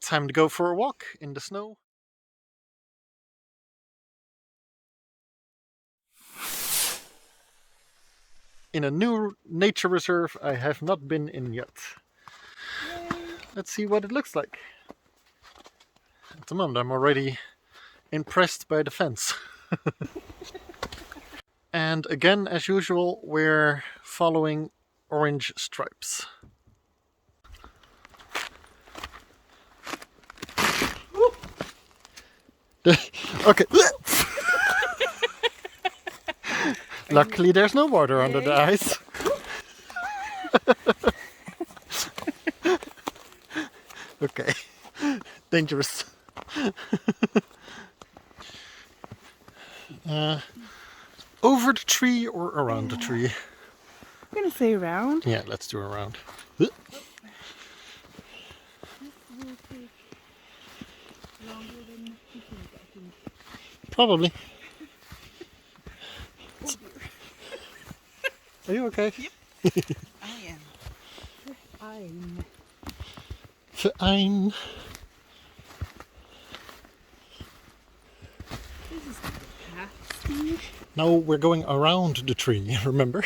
Time to go for a walk in the snow. In a new nature reserve I have not been in yet. Let's see what it looks like. At the moment I'm already impressed by the fence. And again, as usual, we're following orange stripes. Okay. Luckily there's no water under the ice. Okay. Dangerous. Over the tree or around the tree? I'm gonna say around. Yeah, let's do around. This will take longer than you think, I think. Probably. Are you okay? Yep. I am. I'm. Fine. This is the path, Steve. Now we're going around the tree, remember?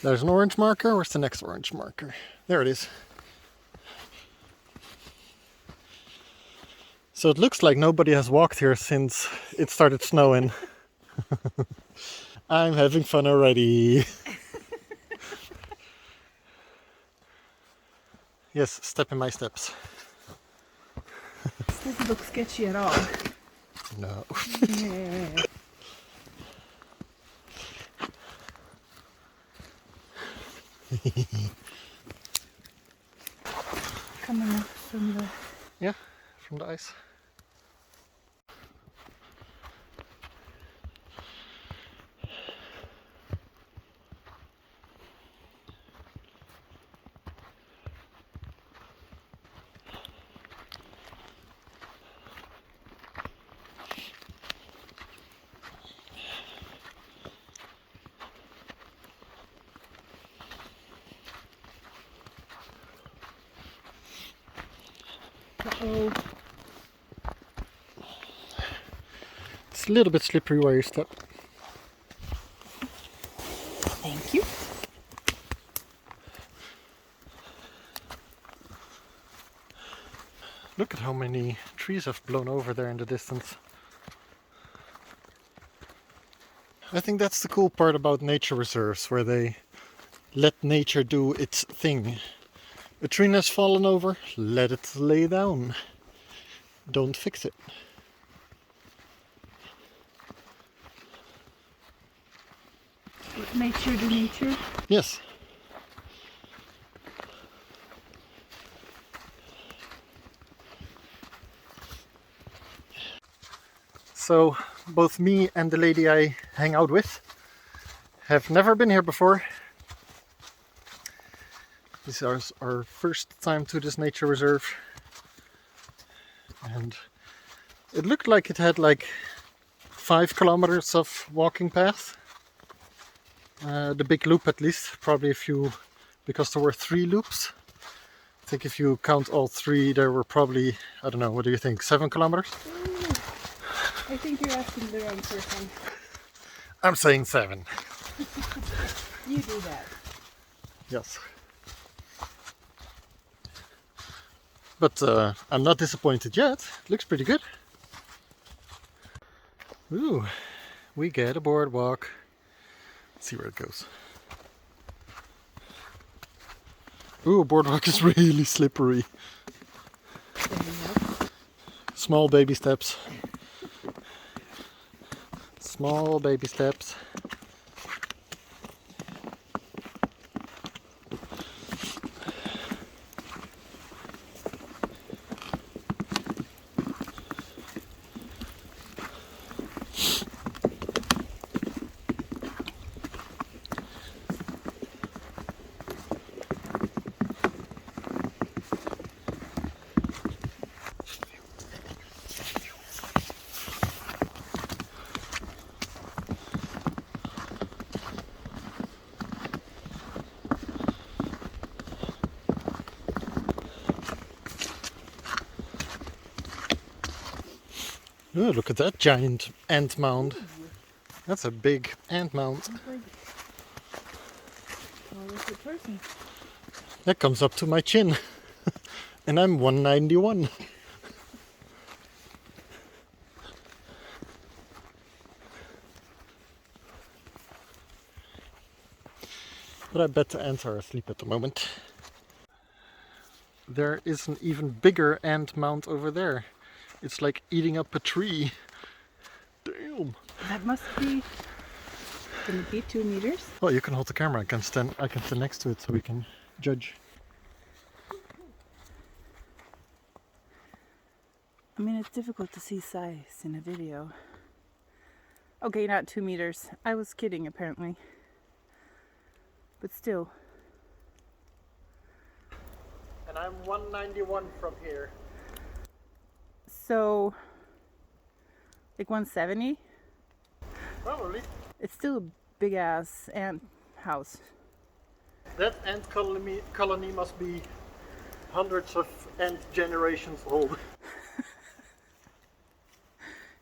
There's an orange marker. Where's the next orange marker? There it is. So it looks like nobody has walked here since it started snowing. I'm having fun already. Yes, step in my steps. This doesn't look sketchy at all. No. Yeah. Coming up from the... Yeah, from the ice. Uh-oh. It's a little bit slippery where you step. Thank you. Look at how many trees have blown over there in the distance. I think that's the cool part about nature reserves, where they let nature do its thing. A tree has fallen over, let it lay down. Don't fix it. Let nature do nature. Yes. So both me and the lady I hang out with have never been here before. This is our first time to this nature reserve. And it looked like it had like 5 kilometers of walking path. The big loop at least, probably a few, because there were 3 loops. I think if you count all 3 there were probably, I don't know, what do you think, 7 kilometers? Ooh, I think you're asking the wrong person. I'm saying 7. You do that. Yes. But I'm not disappointed yet. It looks pretty good. Ooh, we get a boardwalk. Let's see where it goes. Ooh, boardwalk is really slippery. Small baby steps. Small baby steps. Oh, look at that giant ant mound. That's a big ant mound. Taller person. That comes up to my chin. And I'm 191. But I bet the ants are asleep at the moment. There is an even bigger ant mound over there. It's like eating up a tree. Damn. That must be. Can it be 2 meters? Well, you can hold the camera. I can stand next to it so we can judge. I mean, it's difficult to see size in a video. Okay, not 2 meters. I was kidding, apparently. But still. And I'm 191 from here. So, like 170? Probably. It's still a big ass ant house. That ant colony must be hundreds of ant generations old.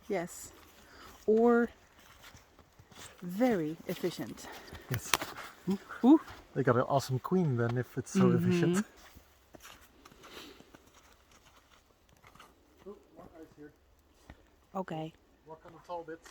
Yes. Or very efficient. Yes. Ooh. They got an awesome queen then if it's so efficient. Oh, more ice here. Okay. Walk on the tall bits.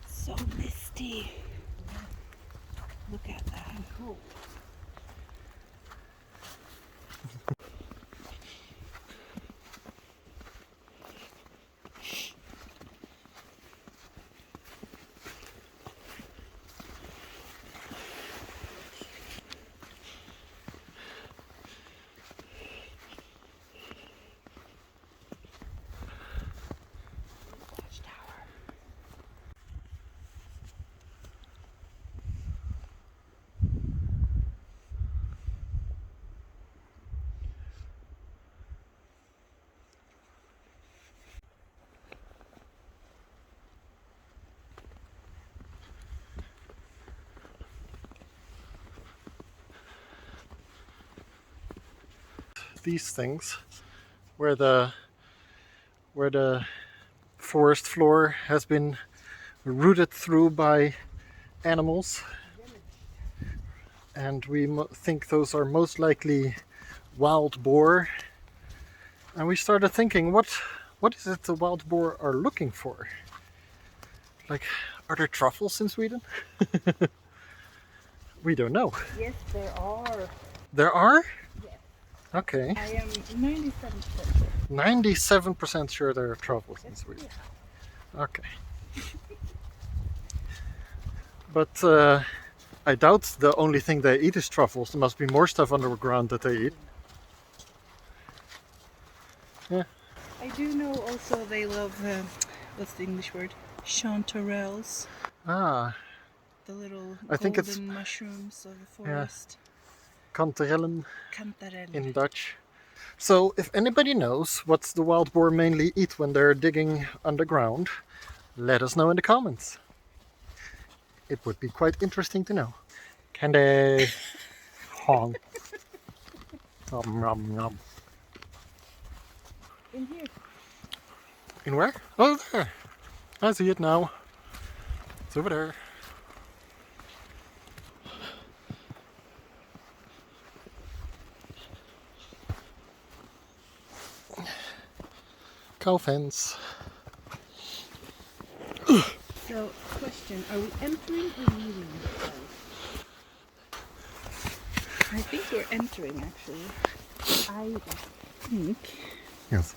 So misty. Look at that. Cool. These things where the forest floor has been rooted through by animals, and we think those are most likely wild boar. And we started thinking, what is it the wild boar are looking for? Like, are there truffles in Sweden? We don't know. Yes, there are. There are? Yes. Okay. I am 97%. 97% sure there are truffles in Sweden. Okay. But I doubt the only thing they eat is truffles. There must be more stuff underground that they eat. Yeah. I do know also they love, what's the English word? Chanterelles. Ah, The little I think it's- golden mushrooms of the forest. kantarellen Kantarell. in Dutch. So if anybody knows what the wild boar mainly eat when they're digging underground, let us know in the comments. It would be quite interesting to know. Candy. Hong. Nom nom nom. In here. In where? Oh, there. I see it now. It's over there. Cow fence. So, question. question. Are we entering or leaving the house? I think we're entering, actually. I think Yes.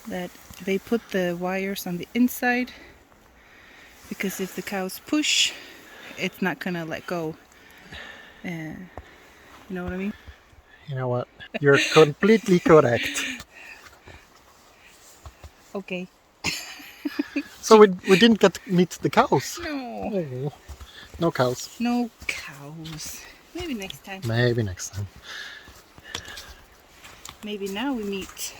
that they put the wires on the inside because if the cows push, it's not gonna let go. You know what I mean? You know what? You're completely correct. Okay. So we didn't get to meet the cows. No. Oh, no cows. No cows. Maybe next time. Maybe next time. Maybe now we meet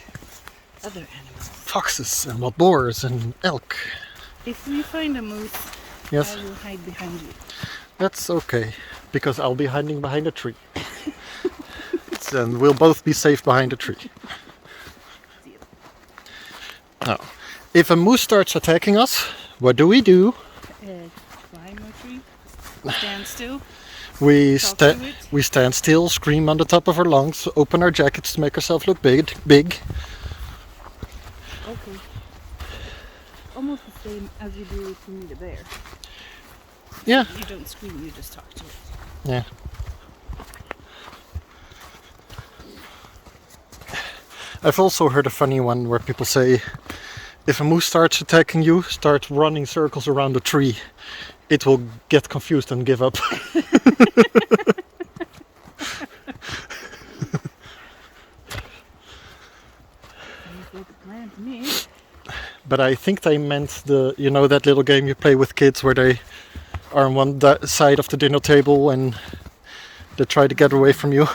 other animals. Foxes and wild boars and elk. If we find a moose, Yes, I will hide behind you. that's okay, because I'll be hiding behind a tree. Then we'll both be safe behind a tree. Deal. Now, if a moose starts attacking us, what do? Climb a tree. Stand still. We Talk to it. we stand still, scream on the top of our lungs, open our jackets to make ourselves look big. Okay. Almost the same as you do if you meet a bear. Yeah, You don't scream, you just talk to it. yeah. I've also heard a funny one where people say, if a moose starts attacking you, start running circles around the tree. It will get confused and give up. Sounds like a plan to me. But I think they meant that little game you play with kids where they are on one side of the dinner table and they try to get away from you. Right.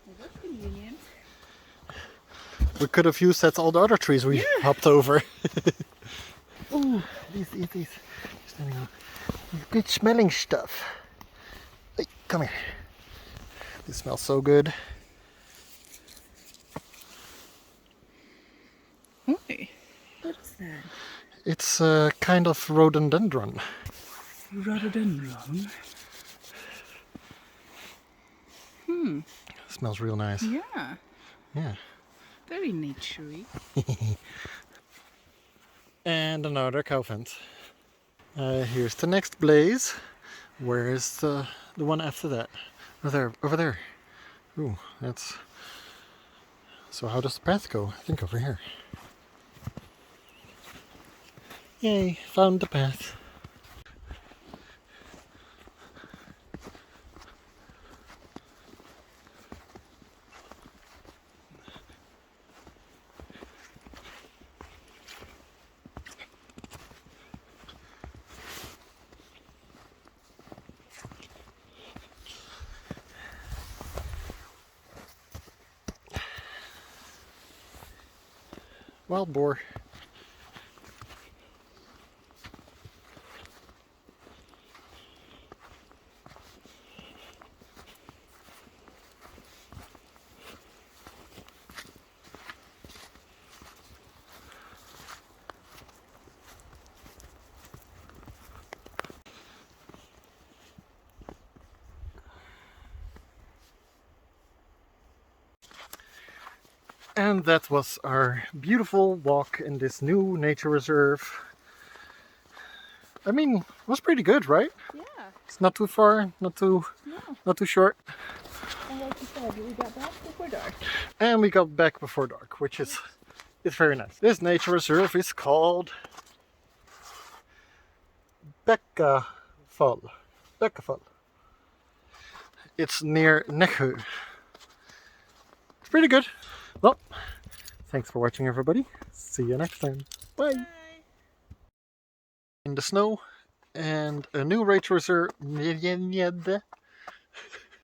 Well, that's convenient. We could have used that all the other trees we hopped over. Oh, these standing on good smelling stuff. Hey, come here. This smells so good. Hey, what is that? It's a kind of rhododendron. Rhododendron. It smells real nice. Yeah, Yeah. very naturey. And another cow fence. Here's the next blaze. Where is the one after that? Over there. Ooh, that's... So how does the path go? I think over here. Yay, found the path. Wild boar. And that was our beautiful walk in this new nature reserve. I mean, it was pretty good, right? Yeah. It's not too far, not too short. And like you said, we got back before dark. And we got back before dark, which is very nice. This nature reserve is called Bäckafall. Bäckafall. It's near Nässjö. It's pretty good. Well, thanks for watching, everybody. See you next time. Bye. Bye. In the snow and a new nature reserve.